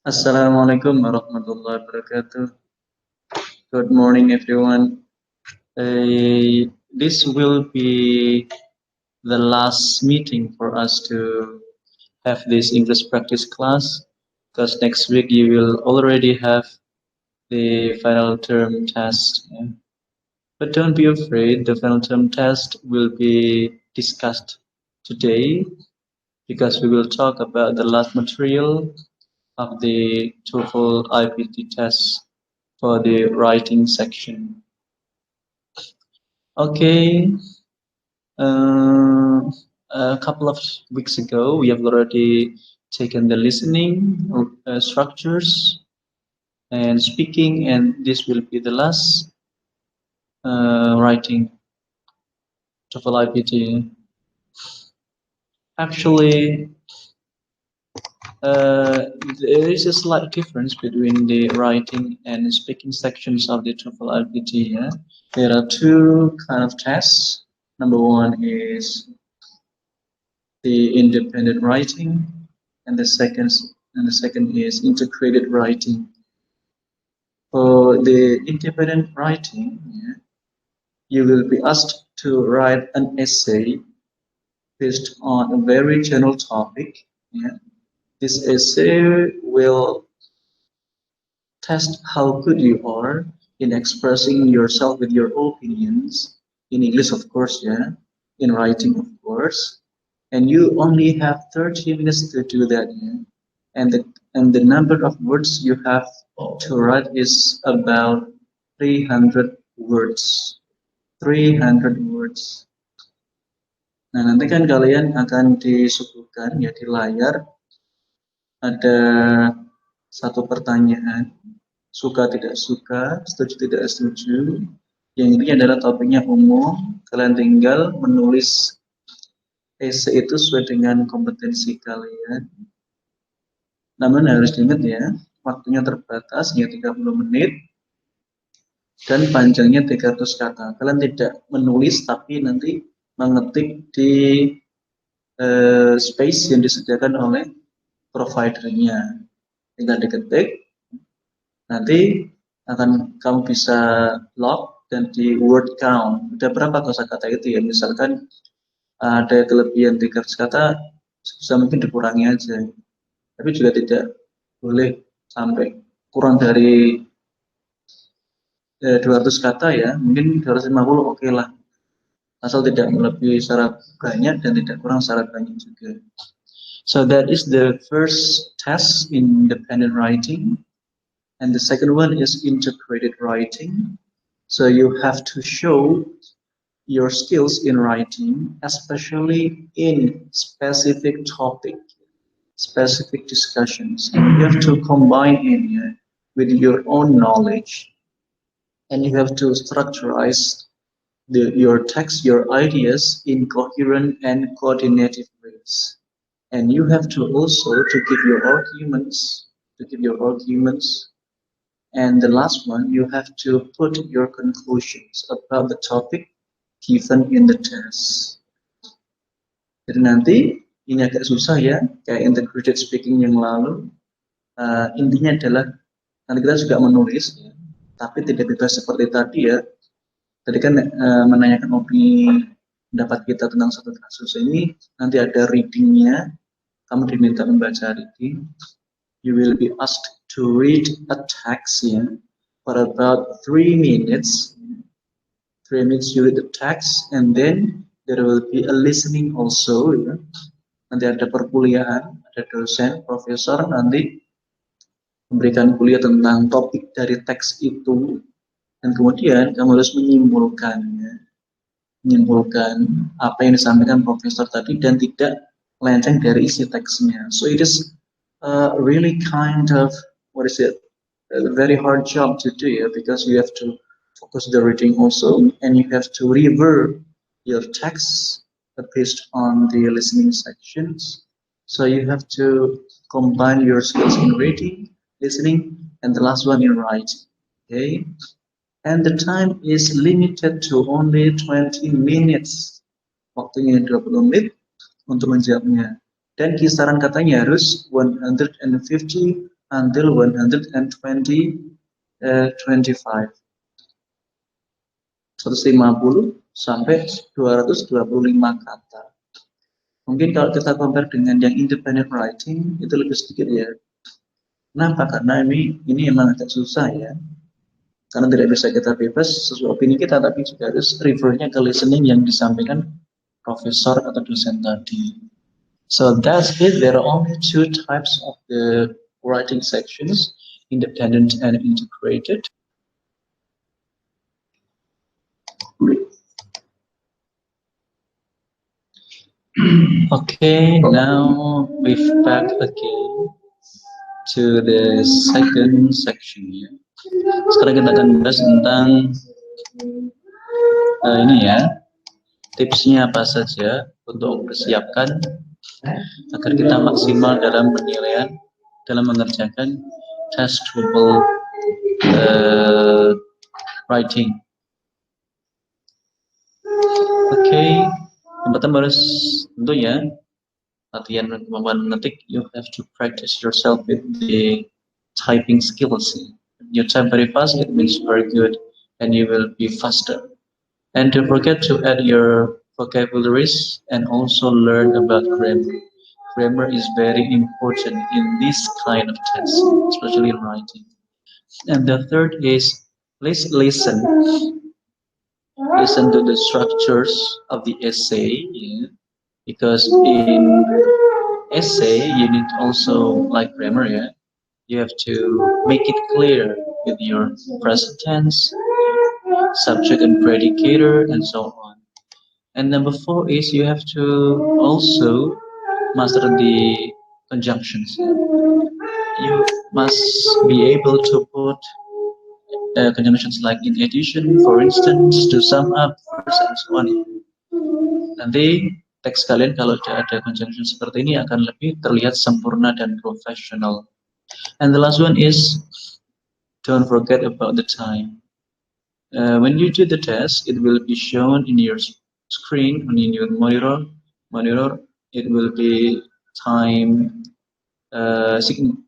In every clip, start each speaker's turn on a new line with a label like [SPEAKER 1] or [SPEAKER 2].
[SPEAKER 1] Assalamualaikum warahmatullahi wabarakatuh. Good morning, everyone. This will be the last meeting for us to have this English practice class, because next week you will already have the final term test. Yeah. But don't be afraid, the final term test will be discussed today, because we will talk about the last material of the TOEFL IPT test for the writing section. Okay, a couple of weeks ago, we have already taken the listening structures and speaking, and this will be the last writing TOEFL IPT. Actually, there is a slight difference between the writing and speaking sections of the TOEFL IPT. Yeah? There are two kind of tests. Number one is the independent writing, and the second is integrated writing. For the independent writing, yeah, you will be asked to write an essay based on a very general topic. Yeah. This essay will test how good you are in expressing yourself with your opinions in English, of course, yeah, in writing, of course. And you only have 30 minutes to do that, yeah. And the number of words you have to write is about 300 words. 300 words. Nah, nanti kan kalian akan disuguhkan ya di layar ada satu pertanyaan, suka tidak suka, setuju tidak setuju. Yang ini adalah topiknya umum. Kalian tinggal menulis essay itu sesuai dengan kompetensi kalian. Namun harus diingat ya, waktunya terbatas, hanya 30 menit, dan panjangnya 300 kata. Kalian tidak menulis, tapi nanti mengetik di space yang disediakan oleh providernya. Tinggal diketik, nanti akan kamu bisa log dan di word count. Ada berapa kosakata itu ya? Misalkan ada kelebihan 300 kata, bisa mungkin dikurangi aja. Tapi juga tidak boleh sampai kurang dari 200 kata ya, mungkin 250 oke lah. Asal tidak melebihi secara banyak dan tidak kurang secara banyak juga. So that is the first test in independent writing. And the second one is integrated writing. So you have to show your skills in writing, especially in specific topic, specific discussions. You have to combine it with your own knowledge, and you have to structurize your text, your ideas in coherent and coordinated ways. And you have to also to give your arguments, and the last one, you have to put your conclusions about the topic given in the test. Jadi nanti ini agak susah ya, kayak integrated speaking yang lalu. Intinya adalah nanti kita juga menulis, ya, tapi tidak bebas seperti tadi ya. Tadi kan menanyakan opini pendapat kita tentang satu kasus ini, nanti ada readingnya, kamu diminta membaca reading. You will be asked to read a text for about 3 minutes. 3 minutes you read the text, and then there will be a listening also. Ya. Nanti ada perkuliahan, ada dosen, profesor nanti memberikan kuliah tentang topik dari teks itu, dan kemudian kamu harus menyimpulkan apa yang disampaikan profesor tadi dan tidak melenceng dari isi teksnya. So it is really kind of a very hard job to do, yeah, because you have to focus the reading also, and you have to revert your text based on the listening sections. So you have to combine your skills in reading, listening, and the last one in writing. Okay, and the time is limited to only 20 minutes. Waktunya 20 menit untuk menjawabnya. Dan kisaran katanya harus 150 until 125. 150 sampai 225 kata. Mungkin kalau kita compare dengan yang independent writing itu lebih sedikit ya. Kenapa? Karena ini emang agak susah ya. Karena tidak bisa kita bebas sesuai opini kita, tapi juga harus refernya ke listening yang disampaikan profesor atau dosen tadi. So that's it. There are only two types of the writing sections, independent and integrated. Okay, now we've back again to the second section ya. Sekarang kita akan bahas tentang ini ya, tipsnya apa saja untuk mempersiapkan agar kita maksimal dalam penilaian dalam mengerjakan tes TOEFL writing. Oke, yang pertama harus tentunya latihan kemampuan mengetik. You have to practice yourself with the typing skills. You type very fast, it means very good, and you will be faster. And don't forget to add your vocabularies and also learn about grammar. Grammar is very important in this kind of test, especially in writing. And the third is please listen. Listen to the structures of the essay, yeah? Because in essay you need also like grammar, yeah. You have to make it clear with your present tense, subject and predicator, and so on. And number 4 is you have to also master the conjunctions. You must be able to put conjunctions like in addition, for instance, to sum up, and so on. Nanti teks kalian kalau ada conjunction seperti ini akan lebih terlihat sempurna dan profesional. And the last one is don't forget about the time. When you do the test, it will be shown in your screen, in your monitor. It will be time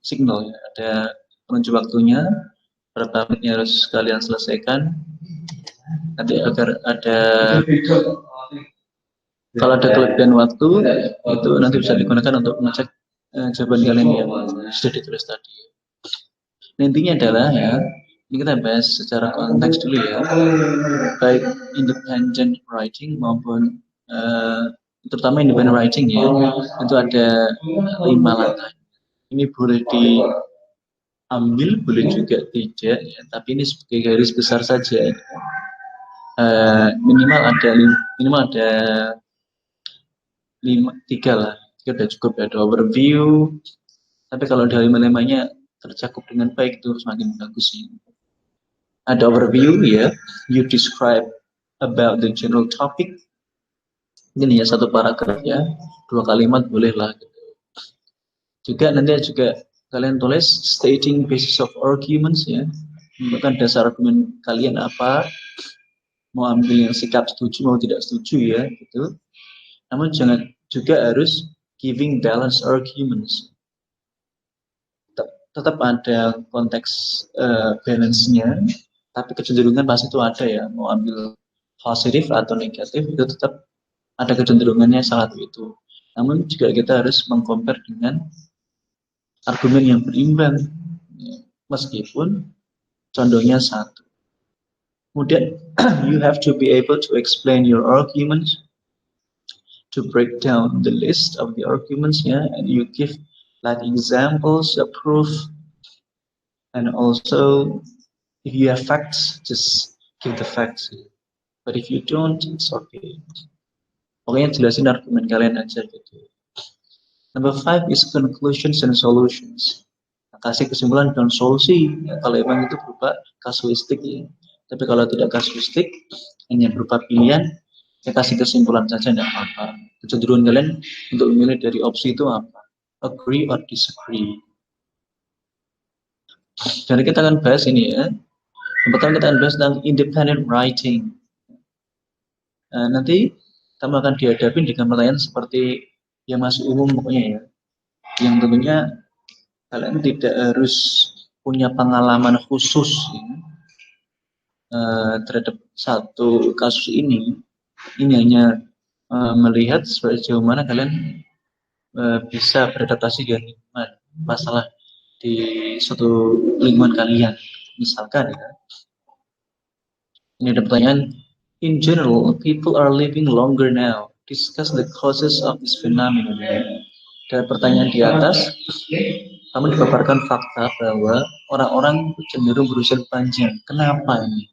[SPEAKER 1] signal ya. Ada penunjuk waktunya, berapa menitnya harus kalian selesaikan. Nanti agar ada, kalau ada kelebihan waktu, itu nanti bisa digunakan untuk mengecek jawaban kalian yang sudah ditulis tadi. Intinya adalah ya, ini kita bahas secara konteks dulu ya, baik independent writing maupun terutama independent writing ya, itu ada 5 langkah. Ini boleh diambil, boleh juga tidak ya, tapi ini sebagai garis besar saja. Minimal ada 3 lah, 3 udah cukup ya. Ada overview, tapi kalau dari 5-5-nya tercakup dengan baik itu semakin bagus sih. Ada overview ya, you describe about the general topic. Ini ya 1 paragraf ya, 2 kalimat boleh lah. Juga nanti juga kalian tulis stating basis of arguments ya, bukan dasar argumen kalian apa, mau ambil yang sikap setuju mau tidak setuju ya gitu. Namun jangan juga harus giving balanced arguments. Tetap ada konteks balance-nya, tapi kecenderungan pasti itu ada ya, mau ambil positif atau negatif itu tetap ada kecenderungannya salah itu. Namun juga kita harus mengcompare dengan argumen yang berimbang, meskipun condongnya satu. Kemudian you have to be able to explain your arguments, to break down the list of the arguments, yeah, and you give like examples, a proof, and also if you have facts, just give the facts. But if you don't, it's okay. Pokoknya jelasin argumen kalian aja gitu. Number 5 is conclusions and solutions. Kasih kesimpulan dan solusi. Kalau emang itu berupa kasuistik ya. Tapi kalau tidak kasuistik, hanya berupa pilihan, ya kasih kesimpulan saja tidak apa-apa. Kecenderungan kalian untuk memilih dari opsi itu apa? Agree or disagree. Jadi kita akan bahas ini ya. Yang pertama kita akan bahas tentang independent writing. Nanti kamu akan dihadapin dengan pertanyaan seperti yang masih umum pokoknya ya. Yang tentunya Kalian tidak harus punya pengalaman khusus ya, terhadap satu kasus ini. Ini hanya melihat sejauh mana kalian bisa beradaptasi dengan lingkungan, masalah di suatu lingkungan kalian. Misalkan ya, ini ada pertanyaan. In general, people are living longer now. Discuss the causes of this phenomenon. Dan pertanyaan di atas, kamu dipaparkan fakta bahwa orang-orang cenderung berusia panjang. Kenapa ini?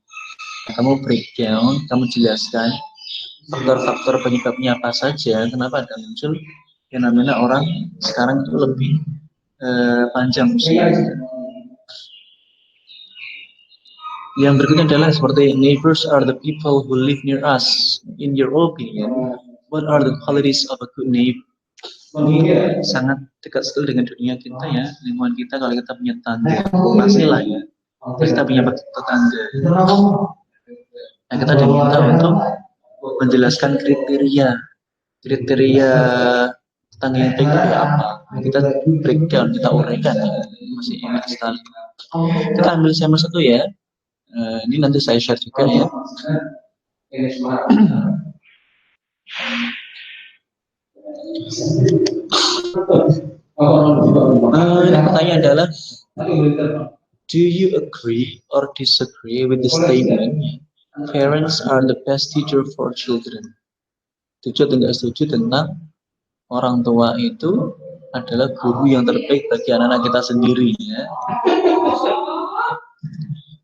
[SPEAKER 1] Kamu breakdown, kamu jelaskan faktor-faktor penyebabnya apa saja, kenapa ada muncul fenomena orang sekarang itu lebih panjang usia. Yang berikutnya adalah seperti neighbors are the people who live near us. In your opinion, what are the qualities of a good neighbor? Ini sangat dekat sekali dengan dunia kita ya, lingkungan kita. Kalau kita punya tangga, pastilah ya, kita punya tetangga. Nah, kita diminta untuk menjelaskan kriteria tetangga yang baik itu apa. Nah, kita breakdown, kita uraikan ya. Masih ingat sekali. Kita ambil sampel satu ya. Ini nanti saya share juga ya. Ini pertanyaan adalah, do you agree or disagree with the statement parents are the best teacher for children? Setuju atau tidak setuju tentang orang tua itu adalah guru yang terbaik bagi anak-anak kita sendiri ya.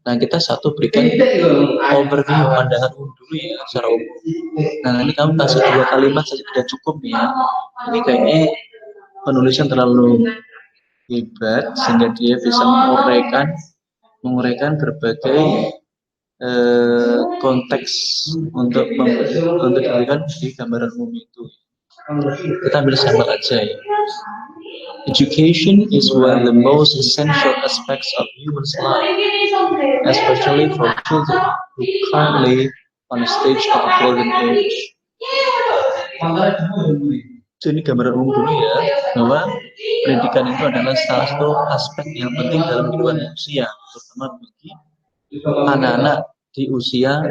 [SPEAKER 1] Nah, kita satu berikan overview pandangan dulu ya secara umum. Nah, ini kamu kasih 2 kalimat saja tidak cukup ya. Ini kayaknya penulisan terlalu hebat sehingga dia bisa menguraikan berbagai konteks untuk diberikan di gambaran umum itu. Kita ambil sampel aja ya. Education is one of the most essential aspects of human life, especially for children who currently on a stage of golden age. Jadi gambaran umum dulu ya, bahwa pendidikan itu adalah salah satu aspek yang penting dalam kehidupan manusia, terutama bagi anak-anak di usia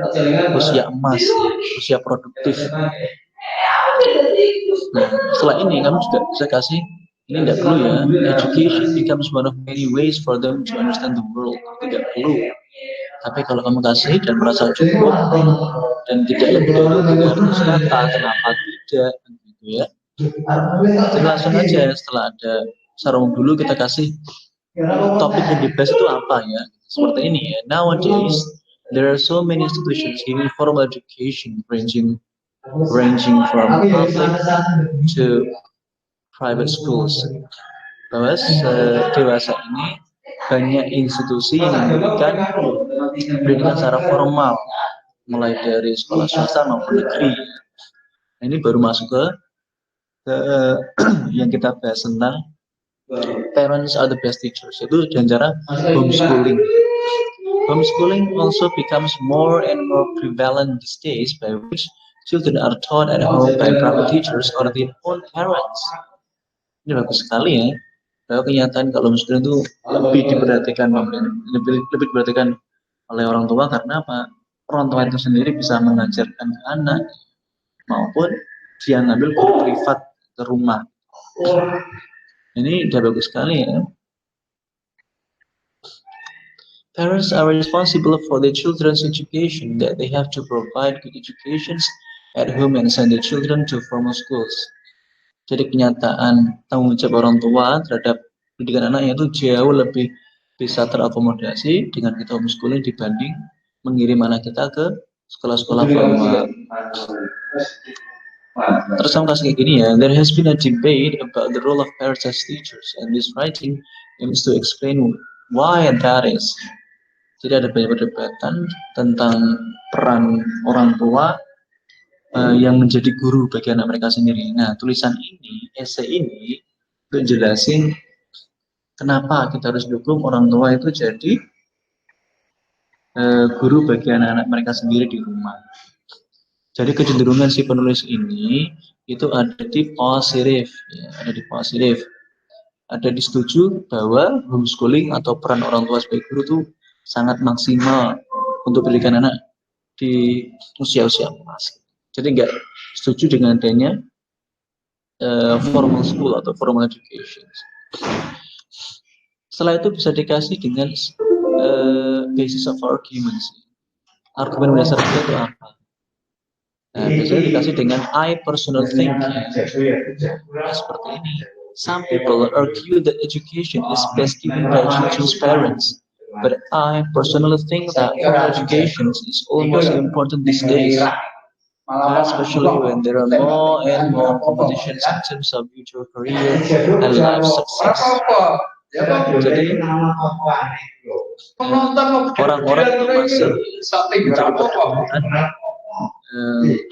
[SPEAKER 1] emas, usia produktif. Nah, setelah ini kamu juga bisa kasih, ini tidak perlu ya, education becomes one of many ways for them to understand the world. Tidak perlu. Tapi kalau kamu kasih dan merasa cukup dan tidak lebih dulu kenapa tidak, gitu ya. Jadi langsung aja setelah ada sarung dulu kita kasih topik yang dibahas itu apa ya. Seperti ini ya. Nowadays there are so many institutions giving formal education ranging from public to private schools. Bahwa dewasa ini banyak institusi yang memberikan pendidikan secara formal, mulai dari sekolah swasta maupun negeri. Nah, ini baru masuk ke yang kita bahas tentang parents are the best teachers. Itu dengan cara homeschooling. Homeschooling also becomes more and more prevalent these days, by which children are taught at home by private teachers or their own parents. Ini bagus sekali ya. Bahwa kenyataan kalau homeschooling itu lebih diperhatikan oleh orang tua karena apa? Orang tua itu sendiri bisa mengajarkan ke anak maupun dia ngambil guru privat ke rumah. Ini udah bagus sekali ya. Parents are responsible for their children's education, that they have to provide good educations at home and send their children to formal schools. Jadi kenyataan tanggung jawab orang tua terhadap pendidikan anaknya itu jauh lebih bisa terakomodasi dengan kita homeschooling dibanding mengirim anak kita ke sekolah-sekolah formal. Terus kamu kasih kayak gini ya, there has been a debate about the role of parents as teachers, and this writing aims to explain why that is. Jadi ada banyak perdebatan tentang peran orang tua yang menjadi guru bagi anak mereka sendiri. Nah, tulisan ini, esai ini, untuk jelasin kenapa kita harus dukung orang tua itu jadi guru bagi anak-anak mereka sendiri di rumah. Jadi kecenderungan si penulis ini itu ada di positif, ya, ada di positif. ada disetujui bahwa homeschooling atau peran orang tua sebagai guru itu sangat maksimal untuk pendidikan anak di usia-usia emas. Jadi nggak setuju dengan adanya formal school atau formal education. Setelah itu bisa dikasih dengan basis of arguments. Argumen mendasar itu apa? Nah, biasanya dikasih dengan I personal think. Nah, seperti ini. Some people argue that education is best given by children's parents, but I personally think that formal education is almost important these days, especially when there are more and more competitions in terms of future career and life success. Jadi orang-orang itu masih mencari perdebatan.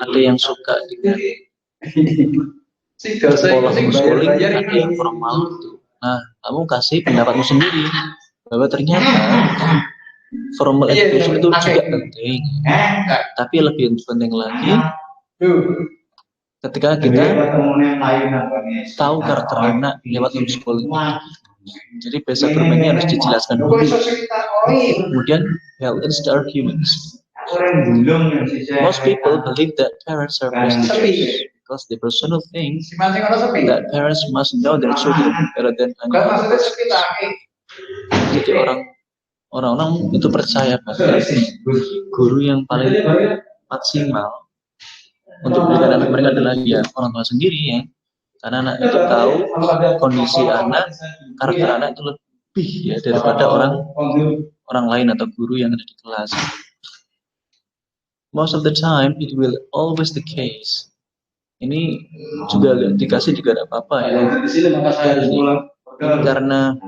[SPEAKER 1] Ada yang suka dengan sekolah homeschooling, ada yang formal. Nah, kamu kasih pendapatmu sendiri bahwa ternyata formal education itu juga penting, tapi lebih penting lagi ketika kita tahu karakter anak lewat homeschooling. Jadi basic bermainnya harus dijelaskan dulu. Kemudian balance the arguments. Most people believe that parents are best teachers because they personally think that parents must know their children better than anyone else. Jadi orang-orang itu percaya bahwa guru yang paling maksimal untuk pendidikan anak mereka adalah ya orang tua sendiri ya. Karena anak itu tahu kondisi anak, karakter anak itu lebih ya daripada orang lain atau guru yang ada di kelas. Most of the time it will always the case. Ini juga dikasih juga ada apa-apa ya. Ini karena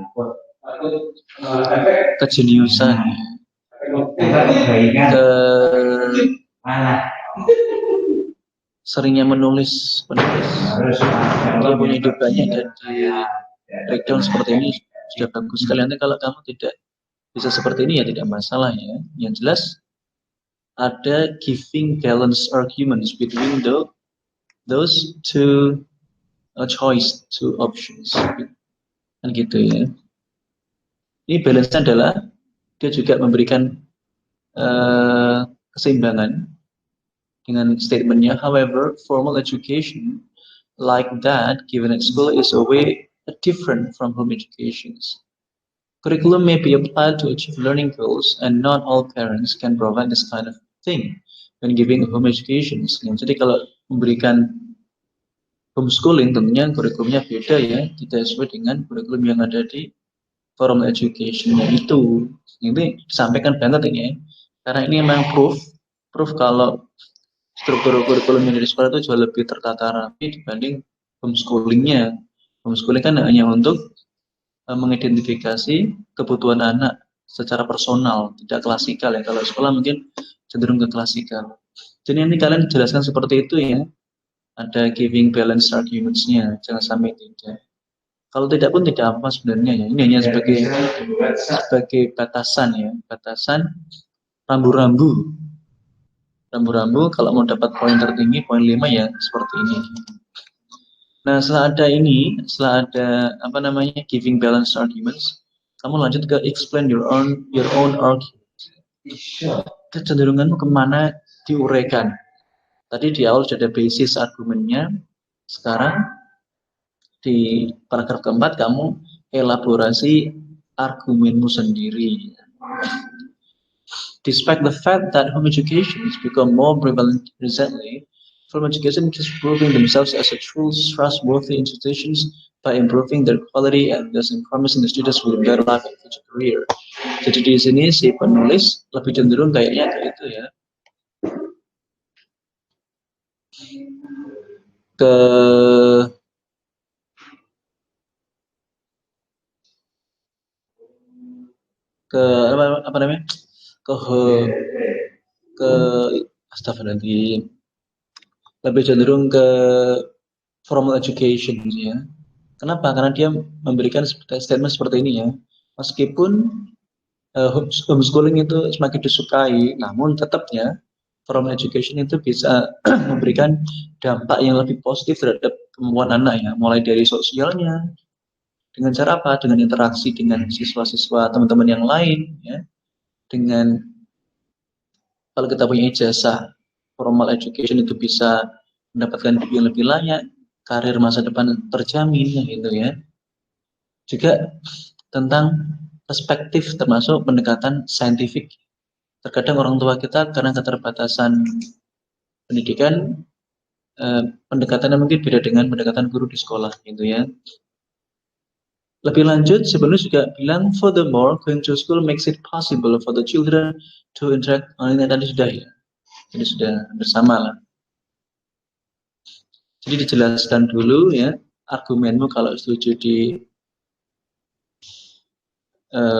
[SPEAKER 1] kejeniusan, seringnya menulis dia punya ide banyak dan di breakdown seperti ini sudah bagus sekali. Nanti kalau kamu tidak bisa seperti ini ya tidak masalah ya. Yang jelas ada giving balance arguments between those two choice, two options, kan gitu ya. Ini balance-nya adalah dia juga memberikan keseimbangan dengan statementnya. However, formal education like that given at school is a way different from home educations. Curriculum may be applied to achieve learning goals, and not all parents can provide this kind of thing when giving home education. Jadi kalau memberikan homeschooling, tentunya kurikulumnya beda ya, tidak sesuai dengan kurikulum yang ada di formal education itu. Ini disampaikan banget ini ya, karena ini memang proof kalau struktur kurikulum yang dari sekolah itu jauh lebih tertata rapi dibanding homeschoolingnya. Homeschooling kan hanya untuk mengidentifikasi kebutuhan anak secara personal, tidak klasikal ya. Kalau sekolah mungkin cenderung ke klasikal. Jadi ini kalian jelaskan seperti itu ya. Ada giving balance arguments-nya, jangan sampai tidak. Kalau tidak pun tidak apa sebenarnya ya. Ini hanya sebagai batasan ya, batasan rambu-rambu. Rambu-rambu kalau mau dapat poin tertinggi, poin 5 ya seperti ini. Nah, setelah ada giving balance arguments, kamu lanjut ke explain your own argument. Kecenderunganmu kemana diuraikan. Tadi di awal sudah ada basis argumennya. Sekarang di paragraf keempat kamu elaborasi argumenmu sendiri. Despite the fact that home education has become more prevalent recently, formal education is proving themselves as a true trustworthy institutions by improving their quality and thus promising the students with a better life and future career. Jadi di sini si penulis lebih cenderung kayaknya ke itu ya, astagfirullahaladzim, lebih cenderung ke formal education ya. Kenapa? Karena dia memberikan statement seperti ini ya. Meskipun homeschooling itu semakin disukai, namun tetapnya formal education itu bisa memberikan dampak yang lebih positif terhadap kemampuan anak ya, mulai dari sosialnya, Dengan cara apa? Dengan interaksi dengan siswa-siswa teman-teman yang lain, ya. Dengan kalau kita punya ijazah formal education itu bisa mendapatkan hidup yang lebih layak, karir masa depan terjamin, gitu ya. Juga tentang perspektif termasuk pendekatan saintifik. Terkadang orang tua kita karena keterbatasan pendidikan, pendekatannya mungkin beda dengan pendekatan guru di sekolah, gitu ya. Lebih lanjut, sebenarnya juga bilang, furthermore, going to school makes it possible for the children to interact. Ini tadi sudah ya, jadi sudah bersama lah. Jadi dijelaskan dulu ya, argumenmu kalau setuju di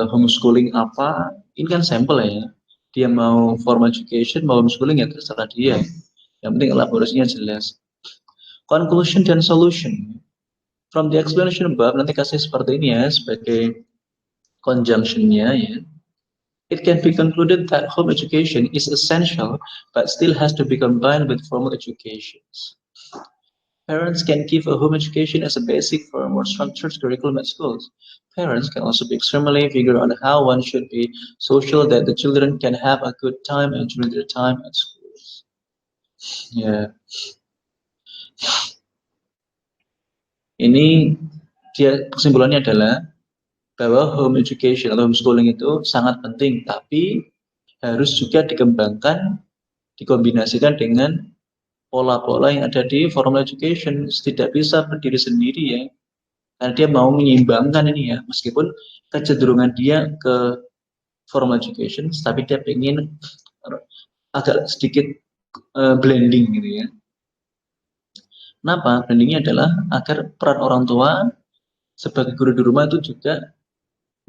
[SPEAKER 1] homeschooling apa. Ini kan sampel ya, dia mau formal education, mau homeschooling ya terserah dia. Yang penting elaborasinya jelas. Conclusion dan solution. From the explanation above, nanti kasih seperti ini ya, sebagai conjunctionnya ya. It can be concluded that home education is essential, but still has to be combined with formal education. Parents can give a home education as a basic for a more structured curriculum at schools. Parents can also be extremely vigorous on how one should be social that the children can have a good time and during their time at schools. Ya, ini dia kesimpulannya adalah bahwa home education atau homeschooling itu sangat penting, tapi harus juga dikembangkan, dikombinasikan dengan pola-pola yang ada di formal education. Tidak bisa berdiri sendiri ya, karena dia mau menyeimbangkan ini ya, meskipun kecenderungan dia ke formal education, tapi dia ingin agak sedikit blending gitu ya. Kenapa? Blendingnya adalah agar peran orang tua sebagai guru di rumah itu juga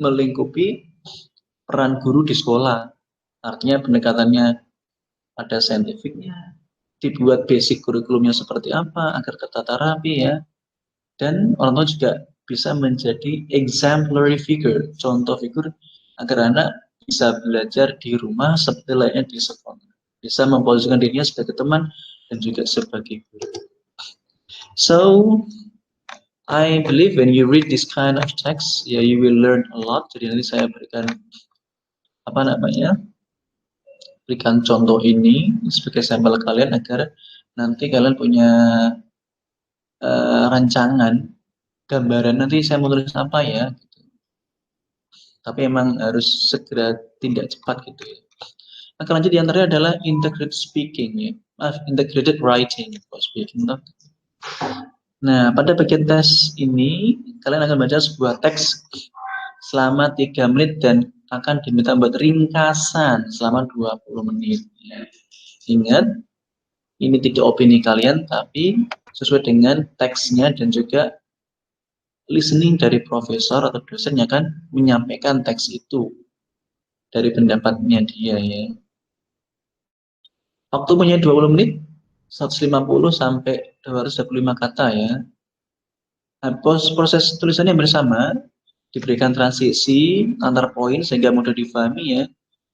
[SPEAKER 1] melingkupi peran guru di sekolah. Artinya pendekatannya ada saintifiknya, dibuat basic kurikulumnya seperti apa agar tertata rapi ya, dan orang tua juga bisa menjadi exemplary figure, contoh figur agar anak bisa belajar di rumah seperti layaknya di sekolah, bisa memposisikan dirinya sebagai teman dan juga sebagai guru. So I believe when you read this kind of text, ya you will learn a lot. Jadi nanti saya berikan berikan contoh ini sebagai sampel kalian agar nanti kalian punya rancangan gambaran nanti saya mau tulis apa ya. Gitu. Tapi emang harus segera tindak cepat gitu ya. Nah, lanjut diantaranya adalah integrated speaking ya. Integrated writing for speaking. Nah, pada bagian tes ini kalian akan baca sebuah teks selama 3 menit dan akan diminta buat ringkasan selama 20 menit. Ya. Ingat, ini tidak opini kalian, tapi sesuai dengan teksnya dan juga listening dari profesor atau dosen yang akan menyampaikan teks itu dari pendapatnya dia ya. Waktu punya 20 menit, 150 sampai 225 kata ya. Nah, proses tulisannya bersama, diberikan transisi antar poin sehingga mudah difahami ya,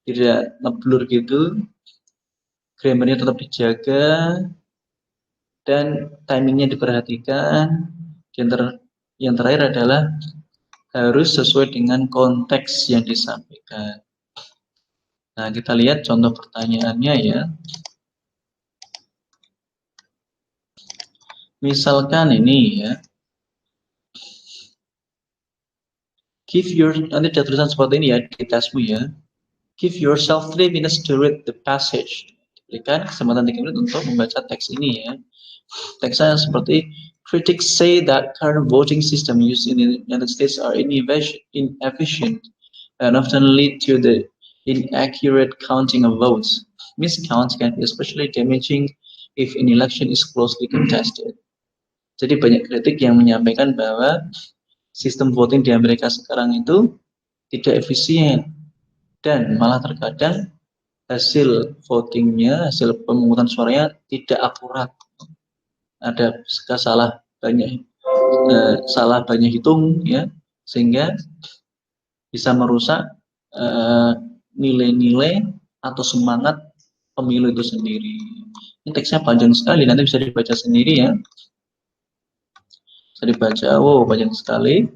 [SPEAKER 1] tidak ngeblur gitu, grammarnya tetap dijaga, dan timingnya diperhatikan. Yang terakhir adalah harus sesuai dengan konteks yang disampaikan. Nah, kita lihat contoh pertanyaannya ya. Misalkan ini ya, nanti ada tulisan seperti ini ya di tesmu ya. Give yourself 3 minutes to read the passage. Diberikan kesempatan 3 menit untuk membaca teks ini ya. Teksnya seperti, critics say that current voting system used in the United States are inefficient and often lead to the inaccurate counting of votes. Miscounts can be especially damaging if an election is closely contested. Jadi banyak kritik yang menyampaikan bahwa sistem voting di Amerika sekarang itu tidak efisien dan malah terkadang hasil votingnya, hasil pemungutan suaranya tidak akurat. Ada salah banyak hitung ya, sehingga bisa merusak nilai-nilai atau semangat pemilu itu sendiri. Ini teksnya panjang sekali, nanti bisa dibaca sendiri ya. Bisa dibaca, wow panjang sekali.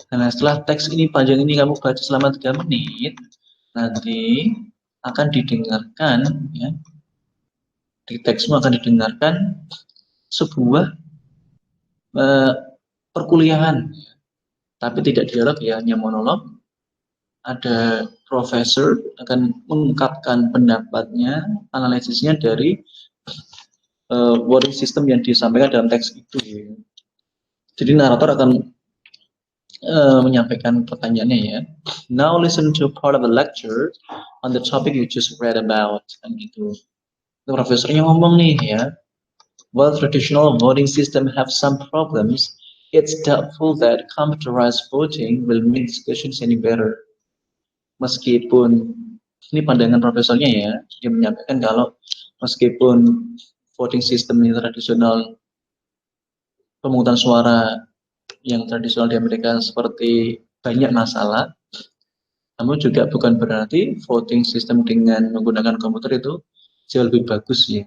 [SPEAKER 1] Nah, setelah teks ini panjang ini kamu baca selama 3 menit, nanti akan didengarkan, ya, di teksmu akan didengarkan sebuah perkuliahan, tapi tidak dialog ya, hanya monolog. Ada profesor akan mengungkapkan pendapatnya, analisisnya dari wording system yang disampaikan dalam teks itu. Ya. Jadi narator akan menyampaikan pertanyaannya ya. Now listen to part of the lecture on the topic you just read about. Kan gitu. Itu profesornya ngomong nih ya. While traditional voting system have some problems, it's doubtful that computerized voting will make discussions any better. Meskipun ini pandangan profesornya ya, dia menyampaikan kalau meskipun voting system ini tradisional, pemungutan suara yang tradisional di Amerika seperti banyak masalah, namun juga bukan berarti voting system dengan menggunakan komputer itu jauh lebih bagus ya.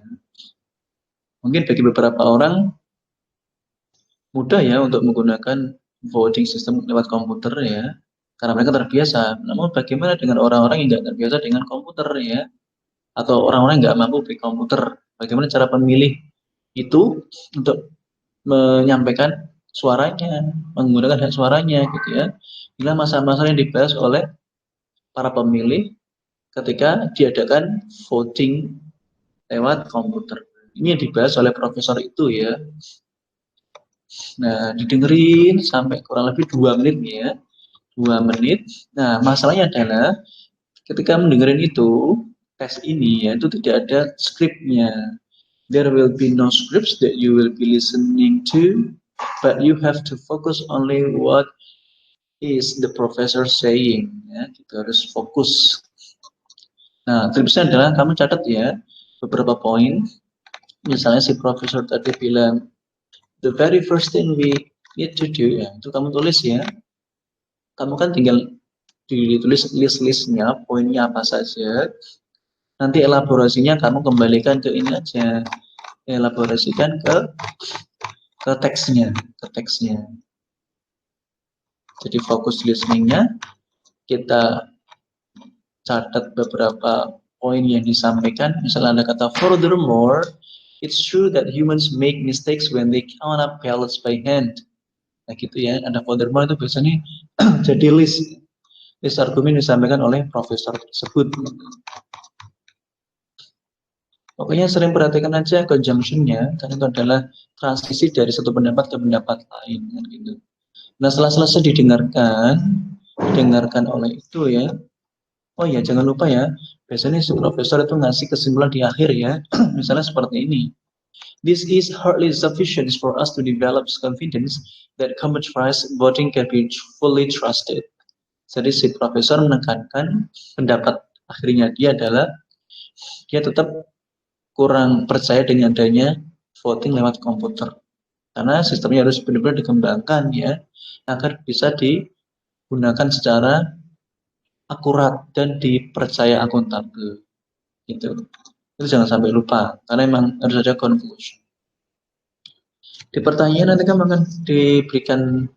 [SPEAKER 1] Mungkin bagi beberapa orang mudah ya untuk menggunakan voting system lewat komputer ya, karena mereka terbiasa. Namun bagaimana dengan orang-orang yang tidak terbiasa dengan komputer ya, atau orang-orang yang nggak mampu beli komputer? Bagaimana cara pemilih itu untuk menyampaikan suaranya, menggunakan hak suaranya gitu ya. Inilah masalah-masalah yang dibahas oleh para pemilih ketika diadakan voting lewat komputer. Ini yang dibahas oleh profesor itu ya. Nah, didengerin sampai kurang lebih 2 menit ya. 2 menit. Nah, masalahnya adalah ketika mendengarin itu, tes ini ya, itu tidak ada skripnya. There will be no scripts that you will be listening to, but you have to focus only what is the professor saying. Ya, kita harus fokus. Nah, tipsnya adalah kamu catat ya beberapa poin. Misalnya si profesor tadi bilang, the very first thing we need to do, ya, itu kamu tulis ya. Kamu kan tinggal ditulis list-listnya, poinnya apa saja. Nanti elaborasinya kamu kembalikan ke ini aja. Elaborasikan ke teksnya, Jadi fokus listeningnya, kita catat beberapa poin yang disampaikan. Misalnya ada kata furthermore, it's true that humans make mistakes when they count up ballots by hand. Nah gitu ya, ada furthermore itu biasanya jadi list argumen disampaikan oleh profesor tersebut. Pokoknya sering perhatikan aja conjunction-nya, karena itu adalah transisi dari satu pendapat ke pendapat lain. Kan gitu. Nah setelah selesai didengarkan oleh itu ya, oh ya jangan lupa ya, biasanya si profesor itu ngasih kesimpulan di akhir ya, misalnya seperti ini. This is hardly sufficient for us to develop confidence that computerized voting can be fully trusted. Jadi si profesor menekankan pendapat akhirnya dia adalah dia tetap kurang percaya dengan adanya voting lewat komputer. Karena sistemnya harus benar-benar dikembangkan ya, agar bisa digunakan secara akurat dan dipercaya akuntabel. Gitu. Itu jangan sampai lupa, karena memang harus ada conclusion. Di pertanyaan nanti kamu akan diberikan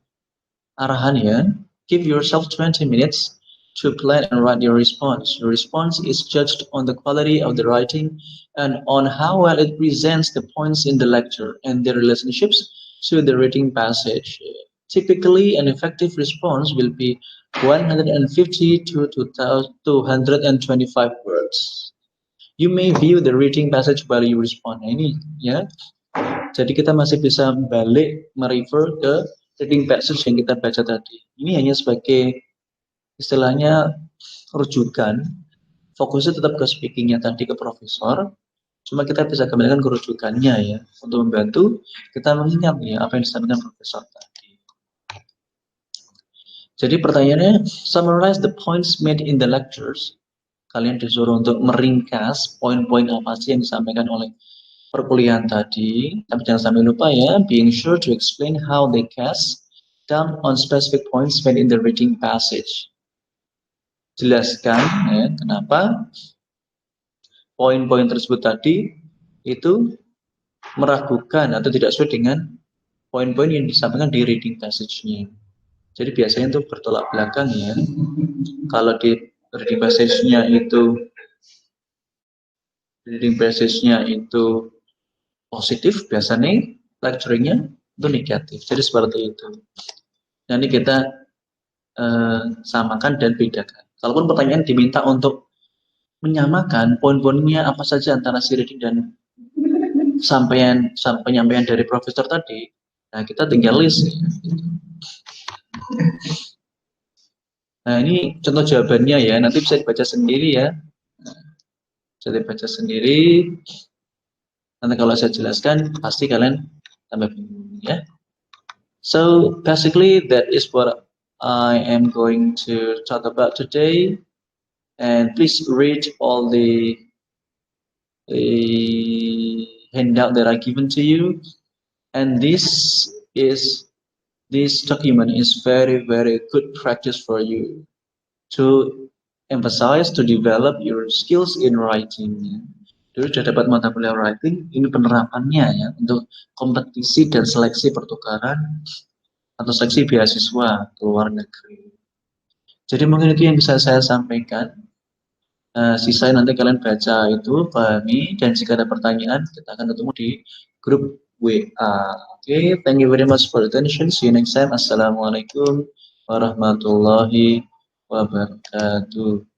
[SPEAKER 1] arahan ya. Give yourself 20 minutes to plan and write your response. Your response is judged on the quality of the writing and on how well it presents the points in the lecture and their relationships to the reading passage. Typically, an effective response will be 150 to 225 words. You may view the reading passage while you respond. Nah, ini ya. Jadi kita masih bisa balik merefer ke reading passage yang kita baca tadi. Ini hanya sebagai istilahnya rujukan. Fokusnya tetap ke speakingnya tadi ke profesor. Cuma kita bisa kembalikan ke rujukannya ya, untuk membantu kita mengingat ya apa yang disampaikan profesor tadi. Jadi pertanyaannya, summarize the points made in the lectures. Kalian disuruh untuk meringkas poin-poin apa sih yang disampaikan oleh perkuliahan tadi. Tapi jangan sampai lupa ya, being sure to explain how they cast down on specific points made in the reading passage. Jelaskan ya, kenapa poin-poin tersebut tadi itu meragukan atau tidak sesuai dengan poin-poin yang disampaikan di reading passage-nya. Jadi biasanya itu bertolak belakang ya. Kalau di reading passage-nya itu positif, biasanya lecturingnya itu negatif. Jadi seperti itu. Nanti kita samakan dan bedakan. Kalaupun pertanyaan diminta untuk menyamakan poin-poinnya apa saja antara si reading dan penyampaian dari profesor tadi, nah kita tinggal list. Nah ini contoh jawabannya ya, nanti bisa dibaca sendiri ya. Bisa dibaca sendiri. Nanti kalau saya jelaskan, pasti kalian tambah bingung ya. So basically that is what I am going to talk about today. And please read all the handout that I given to you. And this document is very, very good practice for you to emphasize, to develop your skills in writing. Dulu sudah dapat mata kuliah writing, ini penerapannya ya untuk kompetisi dan seleksi pertukaran atau seleksi beasiswa ke luar negeri. Jadi mungkin itu yang bisa saya sampaikan. Sisa nanti kalian baca itu, pahami, dan jika ada pertanyaan, kita akan ketemu di grup WA. Okay, thank you very much for attention. See you next time. Assalamualaikum warahmatullahi wabarakatuh.